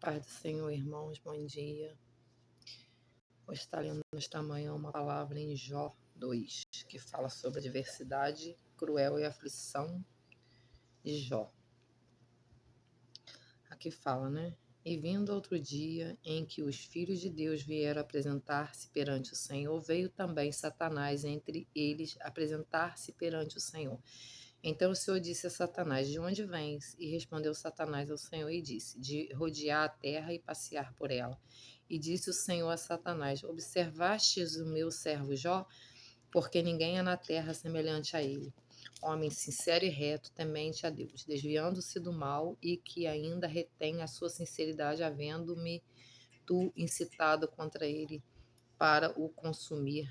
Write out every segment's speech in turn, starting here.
Paz do Senhor, irmãos, bom dia. Hoje está lendo nesta manhã uma palavra em Jó 2, que fala sobre a adversidade cruel e aflição de Jó. Aqui fala, né? E vindo outro dia em que os filhos de Deus vieram apresentar-se perante o Senhor, veio também Satanás entre eles apresentar-se perante o Senhor. Então o Senhor disse a Satanás: De onde vens? E respondeu Satanás ao Senhor e disse: De rodear a terra e passear por ela. E disse o Senhor a Satanás: Observastes o meu servo Jó? Porque ninguém é na terra semelhante a ele, homem sincero e reto, temente a Deus, desviando-se do mal, e que ainda retém a sua sinceridade, havendo-me tu incitado contra ele para o consumir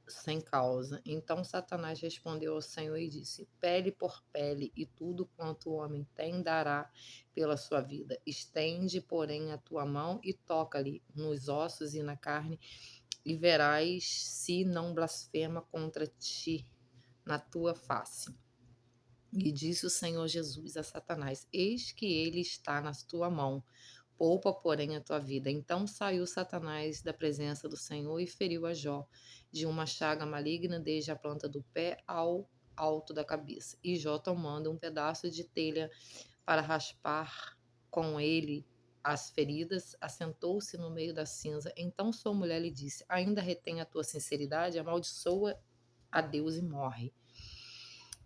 sem causa. Então Satanás respondeu ao Senhor e disse: Pele por pele, e tudo quanto o homem tem dará pela sua vida. Estende, porém, a tua mão e toca-lhe nos ossos e na carne, e verás se não blasfema contra ti na tua face. E disse o Senhor Jesus a Satanás: Eis que ele está na tua mão, poupa, porém, a tua vida. Então saiu Satanás da presença do Senhor e feriu a Jó de uma chaga maligna desde a planta do pé ao alto da cabeça. E Jó, tomando um pedaço de telha para raspar com ele as feridas, assentou-se no meio da cinza. Então sua mulher lhe disse: Ainda retém a tua sinceridade? Amaldiçoa a Deus e morre.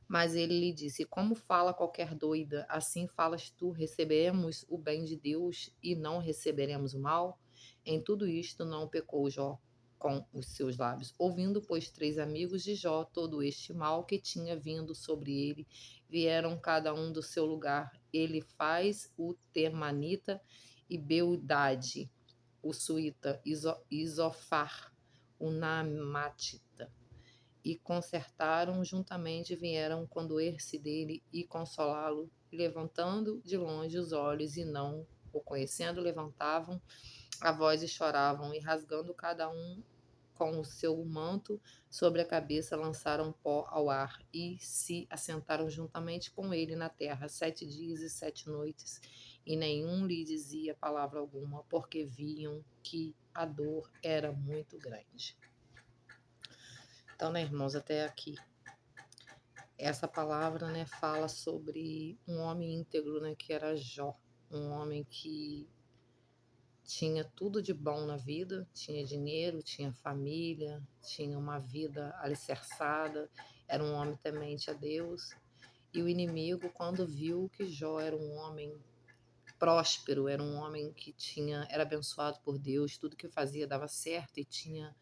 Mas ele lhe disse: Como fala qualquer doida, assim falas tu: receberemos o bem de Deus e não receberemos o mal? Em tudo isto não pecou Jó com os seus lábios. Ouvindo, pois, 3 amigos de Jó todo este mal que tinha vindo sobre ele, vieram cada um do seu lugar. Ele faz o Temanita e Beldade, o Suíta, Isofar, o Naamatita, e concertaram juntamente, vieram condoer-se dele e consolá-lo, levantando de longe os olhos e não o conhecendo, levantavam a voz e choravam, e rasgando cada um com o seu manto sobre a cabeça, lançaram pó ao ar e se assentaram juntamente com ele na terra 7 dias e 7 noites, e nenhum lhe dizia palavra alguma, porque viam que a dor era muito grande. Então, né, irmãos, até aqui essa palavra, né, fala sobre um homem íntegro, né, que era Jó, um homem que tinha tudo de bom na vida, tinha dinheiro, tinha família, tinha uma vida alicerçada, era um homem temente a Deus. E o inimigo, quando viu que Jó era um homem próspero, era um homem que era abençoado por Deus, tudo que fazia dava certo e tinha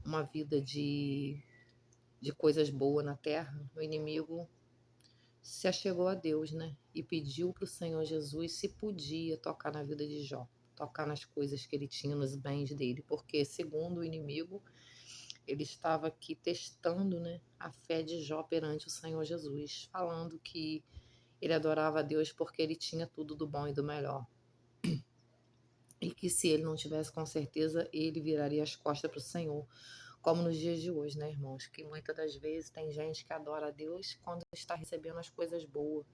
uma vida de coisas boas na terra, o inimigo se achegou a Deus, né? E pediu para o Senhor Jesus se podia tocar na vida de Jó, tocar nas coisas que ele tinha, nos bens dele, porque, segundo o inimigo, ele estava aqui testando, né, a fé de Jó perante o Senhor Jesus, falando que ele adorava a Deus porque ele tinha tudo do bom e do melhor. E que se ele não tivesse, com certeza, ele viraria as costas para o Senhor. Como nos dias de hoje, né, irmãos? Que muitas das vezes tem gente que adora a Deus quando está recebendo as coisas boas.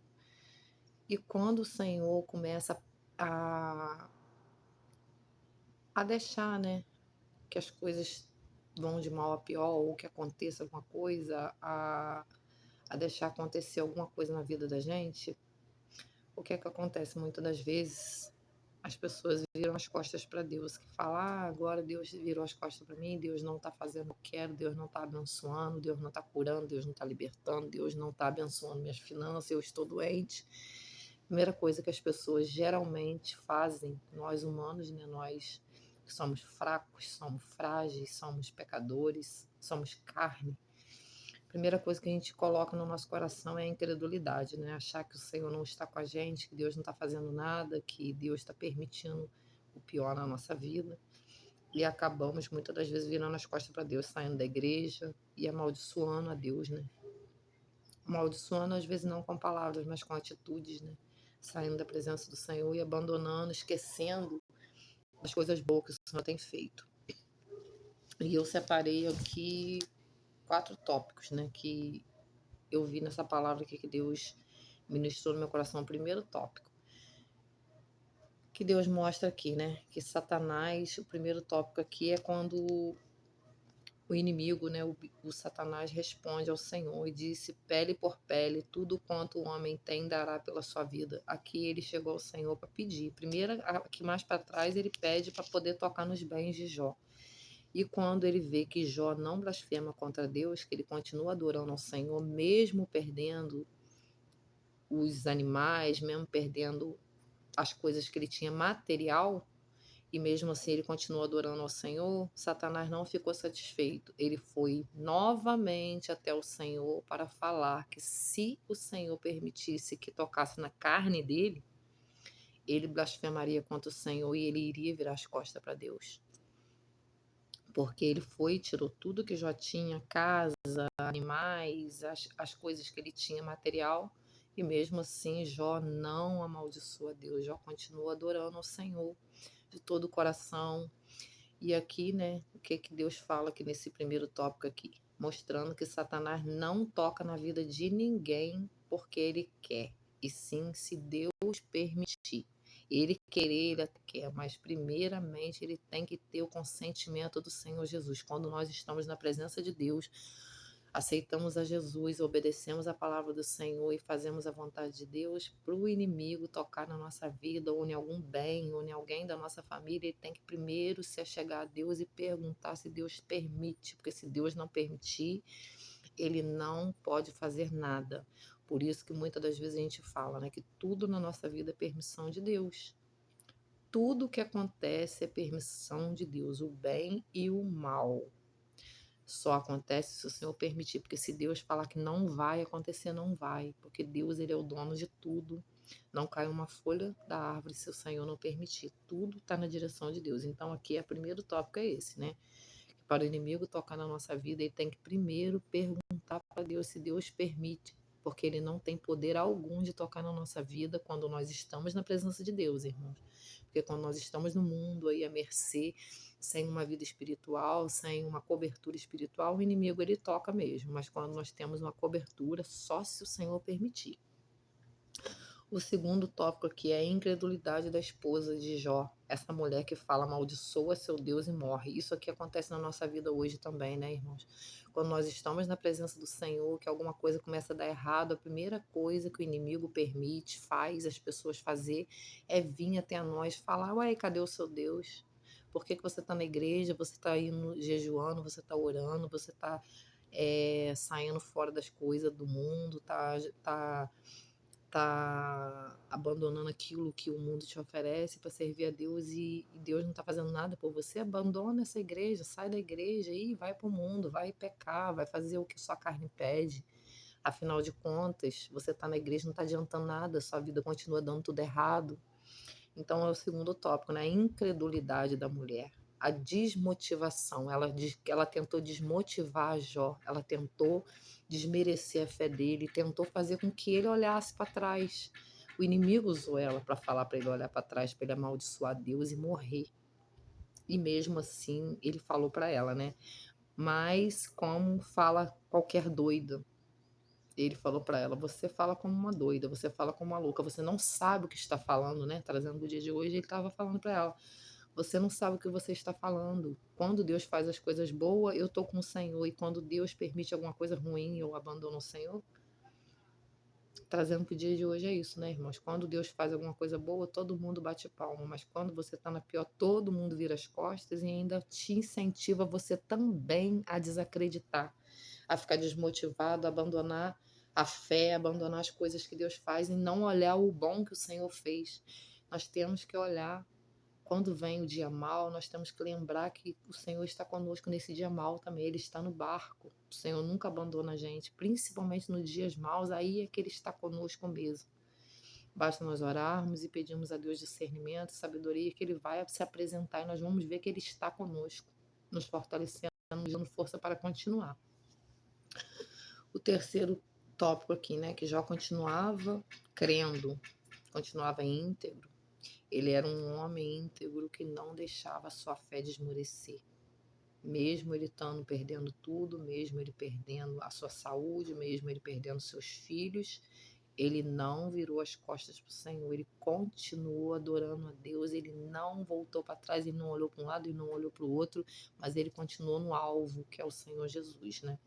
E quando o Senhor começa a, a deixar, né, que as coisas vão de mal a pior, ou que aconteça alguma coisa, a deixar acontecer alguma coisa na vida da gente, o que é que acontece? Muitas das vezes as pessoas viram as costas para Deus, que falam: agora Deus virou as costas para mim, Deus não está fazendo o que eu quero, Deus não está abençoando, Deus não está curando, Deus não está libertando, Deus não está abençoando minhas finanças, eu estou doente. Primeira coisa que as pessoas geralmente fazem, nós humanos, né, nós que somos fracos, somos frágeis, somos pecadores, somos carne. Primeira coisa que a gente coloca no nosso coração é a incredulidade, né? Achar que o Senhor não está com a gente, que Deus não está fazendo nada, que Deus está permitindo o pior na nossa vida. E acabamos, muitas das vezes, virando as costas para Deus, saindo da igreja e amaldiçoando a Deus, né? Amaldiçoando, às vezes, não com palavras, mas com atitudes, né? Saindo da presença do Senhor e abandonando, esquecendo as coisas boas que o Senhor tem feito. E eu separei aqui 4 tópicos, né, que eu vi nessa palavra aqui que Deus ministrou no meu coração. O primeiro tópico, que Deus mostra aqui, né? Que Satanás, o primeiro tópico aqui é quando o inimigo, né, o Satanás responde ao Senhor e disse: pele por pele, tudo quanto o homem tem dará pela sua vida. Aqui ele chegou ao Senhor para pedir. Primeiro, aqui mais para trás, ele pede para poder tocar nos bens de Jó. E quando ele vê que Jó não blasfema contra Deus, que ele continua adorando ao Senhor, mesmo perdendo os animais, mesmo perdendo as coisas que ele tinha material, e mesmo assim ele continuou adorando ao Senhor, Satanás não ficou satisfeito. Ele foi novamente até o Senhor para falar que se o Senhor permitisse que tocasse na carne dele, ele blasfemaria contra o Senhor e ele iria virar as costas para Deus. Porque ele foi e tirou tudo que já tinha, casa, animais, as coisas que ele tinha material, e mesmo assim Jó não amaldiçoa Deus, Jó continua adorando ao Senhor de todo o coração. E aqui, né, o que que Deus fala aqui nesse primeiro tópico aqui? Mostrando que Satanás não toca na vida de ninguém porque ele quer, e sim se Deus permitir. Ele querer, ele até quer, mas primeiramente ele tem que ter o consentimento do Senhor Jesus. Quando nós estamos na presença de Deus, aceitamos a Jesus, obedecemos a palavra do Senhor e fazemos a vontade de Deus, para o inimigo tocar na nossa vida, ou em algum bem, ou em alguém da nossa família, ele tem que primeiro se achegar a Deus e perguntar se Deus permite, porque se Deus não permitir, ele não pode fazer nada. Por isso que muitas das vezes a gente fala, né, que tudo na nossa vida é permissão de Deus. Tudo que acontece é permissão de Deus, o bem e o mal. Só acontece se o Senhor permitir, porque se Deus falar que não vai acontecer, não vai, porque Deus, ele é o dono de tudo. Não cai uma folha da árvore se o Senhor não permitir. Tudo está na direção de Deus. Então aqui, o primeiro tópico é esse, né? Que para o inimigo tocar na nossa vida, ele tem que primeiro perguntar para Deus se Deus permite, porque ele não tem poder algum de tocar na nossa vida quando nós estamos na presença de Deus, irmãos. Porque quando nós estamos no mundo aí à mercê, sem uma vida espiritual, sem uma cobertura espiritual, o inimigo ele toca mesmo, mas quando nós temos uma cobertura, só se o Senhor permitir. O segundo tópico aqui é a incredulidade da esposa de Jó, essa mulher que fala amaldiçoa seu Deus e morre. Isso aqui acontece na nossa vida hoje também, né, irmãos? Quando nós estamos na presença do Senhor, que alguma coisa começa a dar errado, a primeira coisa que o inimigo permite, faz as pessoas fazer, é vir até a nós falar: ué, cadê o seu Deus? Por que você está na igreja, você está indo jejuando, você está orando, você está saindo fora das coisas do mundo, tá abandonando aquilo que o mundo te oferece para servir a Deus e Deus não está fazendo nada por você? Abandona essa igreja, sai da igreja e vai para o mundo, vai pecar, vai fazer o que sua carne pede. Afinal de contas, você está na igreja, não está adiantando nada, sua vida continua dando tudo errado. Então é o segundo tópico, né? A incredulidade da mulher, a desmotivação. Ela diz que ela tentou desmotivar a Jó, ela tentou desmerecer a fé dele, tentou fazer com que ele olhasse para trás. O inimigo usou ela para falar para ele olhar para trás, para ele amaldiçoar Deus e morrer. E mesmo assim, ele falou para ela, né? Mas como fala qualquer doida, ele falou para ela: você fala como uma doida, você fala como uma louca, você não sabe o que está falando, né? Trazendo do dia de hoje, ele estava falando para ela: você não sabe o que você está falando. Quando Deus faz as coisas boas, eu estou com o Senhor, e quando Deus permite alguma coisa ruim, eu abandono o Senhor. Trazendo para o dia de hoje é isso, né, irmãos? Quando Deus faz alguma coisa boa, todo mundo bate palma, mas quando você está na pior, todo mundo vira as costas e ainda te incentiva você também a desacreditar, a ficar desmotivado, a abandonar a fé, abandonar as coisas que Deus faz e não olhar o bom que o Senhor fez. Nós temos que olhar quando vem o dia mau, nós temos que lembrar que o Senhor está conosco nesse dia mau também. Ele está no barco. O Senhor nunca abandona a gente, principalmente nos dias maus, aí é que Ele está conosco mesmo. Basta nós orarmos e pedirmos a Deus discernimento, sabedoria, que Ele vai se apresentar e nós vamos ver que Ele está conosco, nos fortalecendo, nos dando força para continuar. O terceiro tópico aqui, né, que Jó continuava crendo, continuava íntegro. Ele era um homem íntegro que não deixava a sua fé desmorecer. Mesmo ele estando perdendo tudo, mesmo ele perdendo a sua saúde, mesmo ele perdendo seus filhos, ele não virou as costas para o Senhor, ele continuou adorando a Deus, ele não voltou para trás, ele não olhou para um lado e não olhou para o outro, mas ele continuou no alvo, que é o Senhor Jesus, né?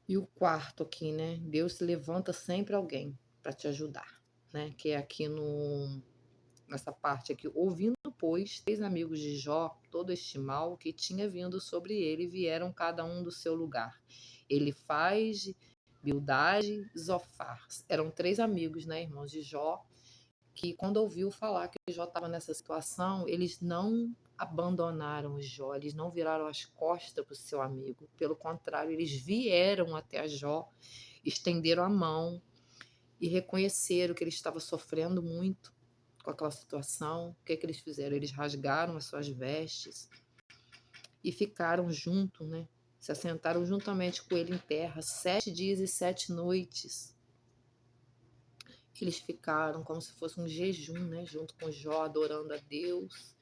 E o quarto aqui, né? Deus levanta sempre alguém para te ajudar, né? Que é aqui nessa parte aqui. Ouvindo, pois, 3 amigos de Jó todo este mal que tinha vindo sobre ele, vieram cada um do seu lugar. Elifaz, Bildade, Zofar. Eram 3 amigos, né, irmãos de Jó, que quando ouviu falar que Jó estava nessa situação, eles não abandonaram Jó, eles não viraram as costas para o seu amigo. Pelo contrário, eles vieram até Jó, estenderam a mão e reconheceram que ele estava sofrendo muito com aquela situação. O que é que eles fizeram? Eles rasgaram as suas vestes e ficaram junto, né? Se assentaram juntamente com ele em terra 7 dias e 7 noites. Eles ficaram como se fosse um jejum, né? Junto com Jó, adorando a Deus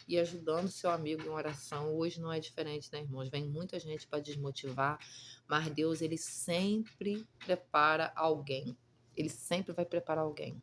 e ajudando seu amigo em oração. Hoje não é diferente, né, irmãos? Vem muita gente para desmotivar, mas Deus, ele sempre prepara alguém. Ele sempre vai preparar alguém.